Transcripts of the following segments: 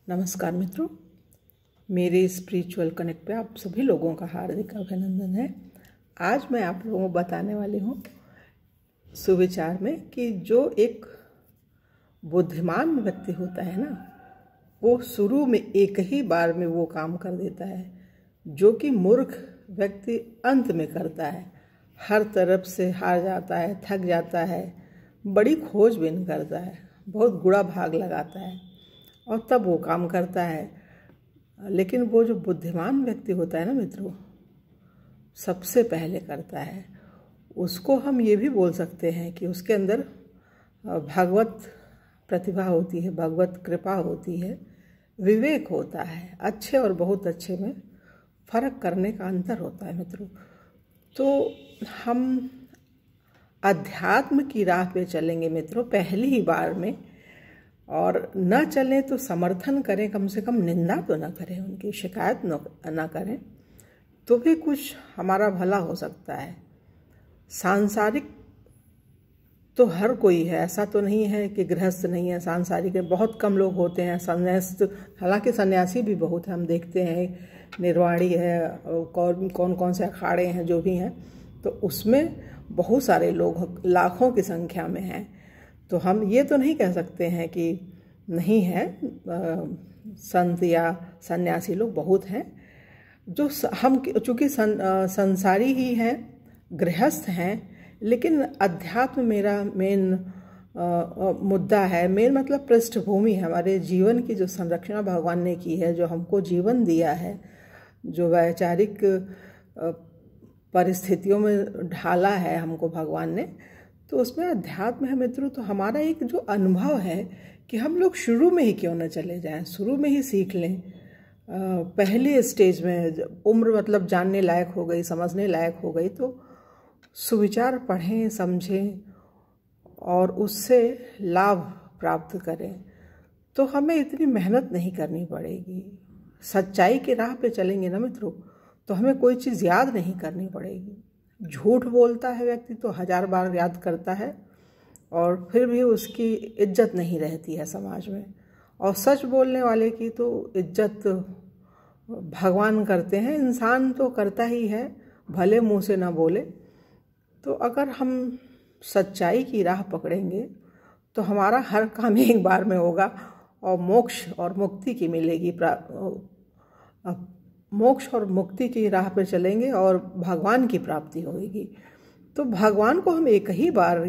नमस्कार मित्रों, मेरे स्पिरिचुअल कनेक्ट पे आप सभी लोगों का हार्दिक अभिनंदन है। आज मैं आप लोगों को बताने वाली हूँ सुविचार में कि जो एक बुद्धिमान व्यक्ति होता है ना, वो शुरू में एक ही बार में वो काम कर देता है जो कि मूर्ख व्यक्ति अंत में करता है। हर तरफ से हार जाता है, थक जाता है, बड़ी खोजबीन करता है, बहुत गुड़ा भाग लगाता है और तब वो काम करता है। लेकिन वो जो बुद्धिमान व्यक्ति होता है ना मित्रों, सबसे पहले करता है। उसको हम ये भी बोल सकते हैं कि उसके अंदर भगवत प्रतिभा होती है, भगवत कृपा होती है, विवेक होता है, अच्छे और बहुत अच्छे में फर्क करने का अंतर होता है मित्रों। तो हम अध्यात्म की राह पे चलेंगे मित्रों पहली ही बार में, और न चलें तो समर्थन करें, कम से कम निंदा तो ना करें, उनकी शिकायत न करें, तो भी कुछ हमारा भला हो सकता है। सांसारिक तो हर कोई है, ऐसा तो नहीं है कि गृहस्थ नहीं है। सांसारिक बहुत कम लोग होते हैं संन्यास्त, हालांकि सन्यासी भी बहुत है, हम देखते हैं निर्वाणी है, कौन कौन से अखाड़े हैं जो भी हैं, तो उसमें बहुत सारे लोग लाखों की संख्या में हैं। तो हम ये तो नहीं कह सकते हैं कि नहीं है, संत या सन्यासी लोग बहुत हैं। जो हम चूँकि संसारी ही हैं, गृहस्थ हैं, लेकिन अध्यात्म मेरा मेन मुद्दा है। मेन मतलब पृष्ठभूमि है, हमारे जीवन की जो संरचना भगवान ने की है, जो हमको जीवन दिया है, जो वैचारिक परिस्थितियों में ढाला है हमको भगवान ने, तो उसमें अध्यात्म है मित्रों। तो हमारा एक जो अनुभव है कि हम लोग शुरू में ही क्यों न चले जाएं, शुरू में ही सीख लें। पहले स्टेज में उम्र मतलब जानने लायक हो गई, समझने लायक हो गई, तो सुविचार पढ़ें, समझें और उससे लाभ प्राप्त करें। तो हमें इतनी मेहनत नहीं करनी पड़ेगी। सच्चाई की राह पे चलेंगे ना मित्रों, तो हमें कोई चीज़ याद नहीं करनी पड़ेगी। झूठ बोलता है व्यक्ति तो 1000 बार याद करता है और फिर भी उसकी इज्जत नहीं रहती है समाज में, और सच बोलने वाले की तो इज्जत भगवान करते हैं, इंसान तो करता ही है, भले मुंह से ना बोले। तो अगर हम सच्चाई की राह पकड़ेंगे तो हमारा हर काम एक बार में होगा और मोक्ष और मुक्ति की मिलेगी। मोक्ष और मुक्ति की राह पर चलेंगे और भगवान की प्राप्ति होगी। तो भगवान को हम एक ही बार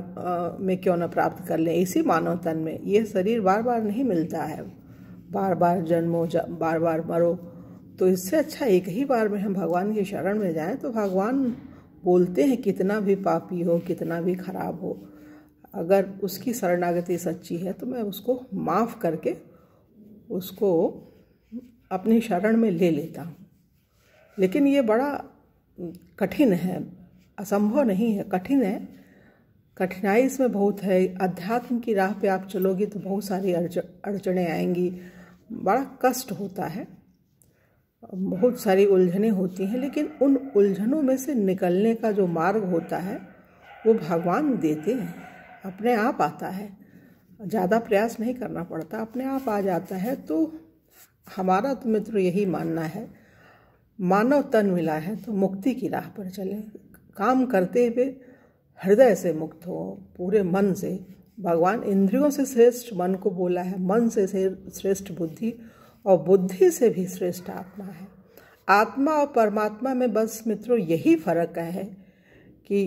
में क्यों न प्राप्त कर लें, इसी मानव तन में। ये शरीर बार बार नहीं मिलता है, बार बार जन्मो, बार बार मरो। तो इससे अच्छा एक ही बार में हम भगवान की शरण में जाएं। तो भगवान बोलते हैं कितना भी पापी हो, कितना भी खराब हो, अगर उसकी शरणागति सच्ची है तो मैं उसको माफ़ करके उसको अपनी शरण में ले लेता हूँ। लेकिन ये बड़ा कठिन है, असंभव नहीं है, कठिन है। कठिनाई इसमें बहुत है। अध्यात्म की राह पे आप चलोगे तो बहुत सारी अड़चनें आएंगी, बड़ा कष्ट होता है, बहुत सारी उलझनें होती हैं। लेकिन उन उलझनों में से निकलने का जो मार्ग होता है वो भगवान देते हैं, अपने आप आता है, ज़्यादा प्रयास नहीं करना पड़ता, अपने आप आ जाता है। तो हमारा तो मित्र यही मानना है, मानव तन मिला है तो मुक्ति की राह पर चलें, काम करते हुए हृदय से मुक्त हो, पूरे मन से। भगवान इंद्रियों से श्रेष्ठ मन को बोला है, मन से श्रेष्ठ बुद्धि, और बुद्धि से भी श्रेष्ठ आत्मा है। आत्मा और परमात्मा में बस मित्रों यही फर्क है कि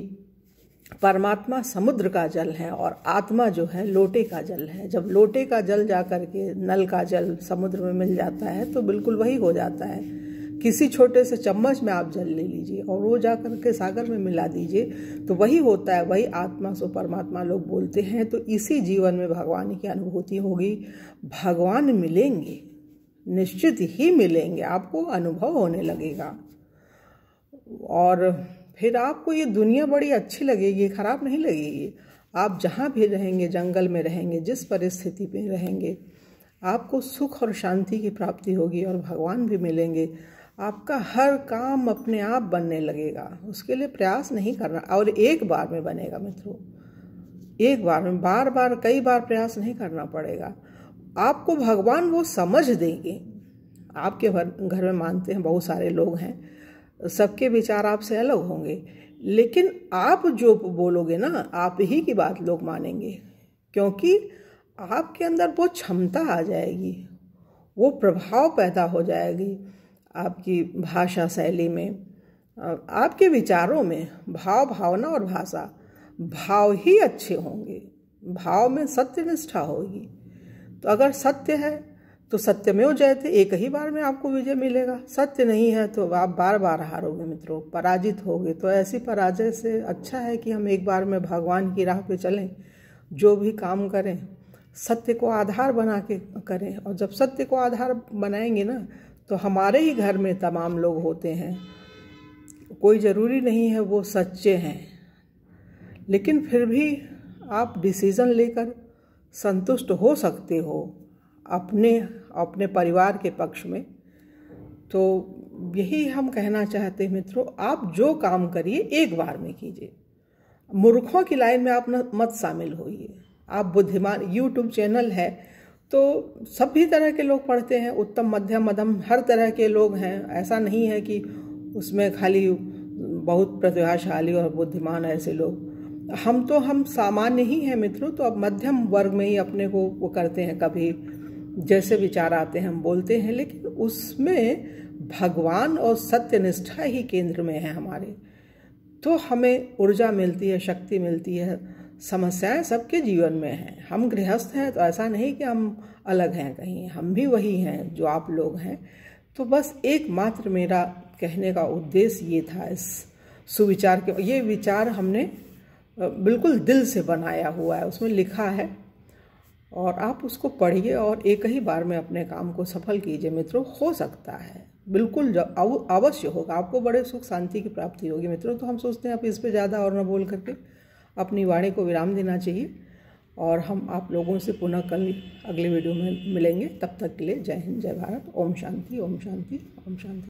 परमात्मा समुद्र का जल है और आत्मा जो है लोटे का जल है। जब लोटे का जल जा कर के नल का जल समुद्र में मिल जाता है तो बिल्कुल वही हो जाता है। किसी छोटे से चम्मच में आप जल ले लीजिए और वो जा कर के सागर में मिला दीजिए तो वही होता है, वही आत्मा सो परमात्मा लोग बोलते हैं। तो इसी जीवन में भगवान की अनुभूति होगी, भगवान मिलेंगे, निश्चित ही मिलेंगे, आपको अनुभव होने लगेगा और फिर आपको ये दुनिया बड़ी अच्छी लगेगी, खराब नहीं लगेगी। आप जहाँ भी रहेंगे, जंगल में रहेंगे, जिस परिस्थिति में रहेंगे, आपको सुख और शांति की प्राप्ति होगी और भगवान भी मिलेंगे। आपका हर काम अपने आप बनने लगेगा, उसके लिए प्रयास नहीं करना, और एक बार में बनेगा मित्रों, एक बार में, बार बार कई बार प्रयास नहीं करना पड़ेगा। आपको भगवान वो समझ देंगे। आपके घर में मानते हैं बहुत सारे लोग हैं, सबके विचार आपसे अलग होंगे, लेकिन आप जो बोलोगे ना, आप ही की बात लोग मानेंगे, क्योंकि आपके अंदर वो क्षमता आ जाएगी, वो प्रभाव पैदा हो जाएगी आपकी भाषा शैली में, आपके विचारों में। भाव, भावना और भाषा, भाव ही अच्छे होंगे, भाव में सत्यनिष्ठा होगी। तो अगर सत्य है तो सत्यमेव जयते, एक ही बार में आपको विजय मिलेगा। सत्य नहीं है तो आप बार बार हारोगे मित्रों, पराजित होगे। तो ऐसी पराजय से अच्छा है कि हम एक बार में भगवान की राह पे चलें, जो भी काम करें सत्य को आधार बना के करें। और जब सत्य को आधार बनाएंगे ना, तो हमारे ही घर में तमाम लोग होते हैं, कोई ज़रूरी नहीं है वो सच्चे हैं, लेकिन फिर भी आप डिसीज़न लेकर संतुष्ट हो सकते हो अपने परिवार के पक्ष में। तो यही हम कहना चाहते हैं मित्रों, आप जो काम करिए एक बार में कीजिए। मूर्खों की लाइन में आप मत शामिल होइए। आप बुद्धिमान, यूट्यूब चैनल है तो सभी तरह के लोग पढ़ते हैं, उत्तम मध्यम मध्यम हर तरह के लोग हैं। ऐसा नहीं है कि उसमें खाली बहुत प्रतिभाशाली और बुद्धिमान ऐसे लोग। हम सामान्य ही हैं मित्रों, तो अब मध्यम वर्ग में ही अपने को वो करते हैं, कभी जैसे विचार आते हैं हम बोलते हैं, लेकिन उसमें भगवान और सत्यनिष्ठा ही केंद्र में है हमारे। तो हमें ऊर्जा मिलती है, शक्ति मिलती है। समस्याएं सबके जीवन में हैं, हम गृहस्थ हैं तो ऐसा नहीं कि हम अलग हैं कहीं, हम भी वही हैं जो आप लोग हैं। तो बस एकमात्र मेरा कहने का उद्देश्य ये था, इस सुविचार के, ये विचार हमने बिल्कुल दिल से बनाया हुआ है, उसमें लिखा है, और आप उसको पढ़िए और एक ही बार में अपने काम को सफल कीजिए मित्रों। हो सकता है, बिल्कुल अवश्य होगा, आपको बड़े सुख शांति की प्राप्ति होगी मित्रों। तो हम सोचते हैं आप इस पे ज़्यादा और न बोल करके अपनी वाणी को विराम देना चाहिए, और हम आप लोगों से पुनः कल अगले वीडियो में मिलेंगे। तब तक के लिए जय हिंद, जय भारत, ओम शांति, ओम शांति, ओम शांति।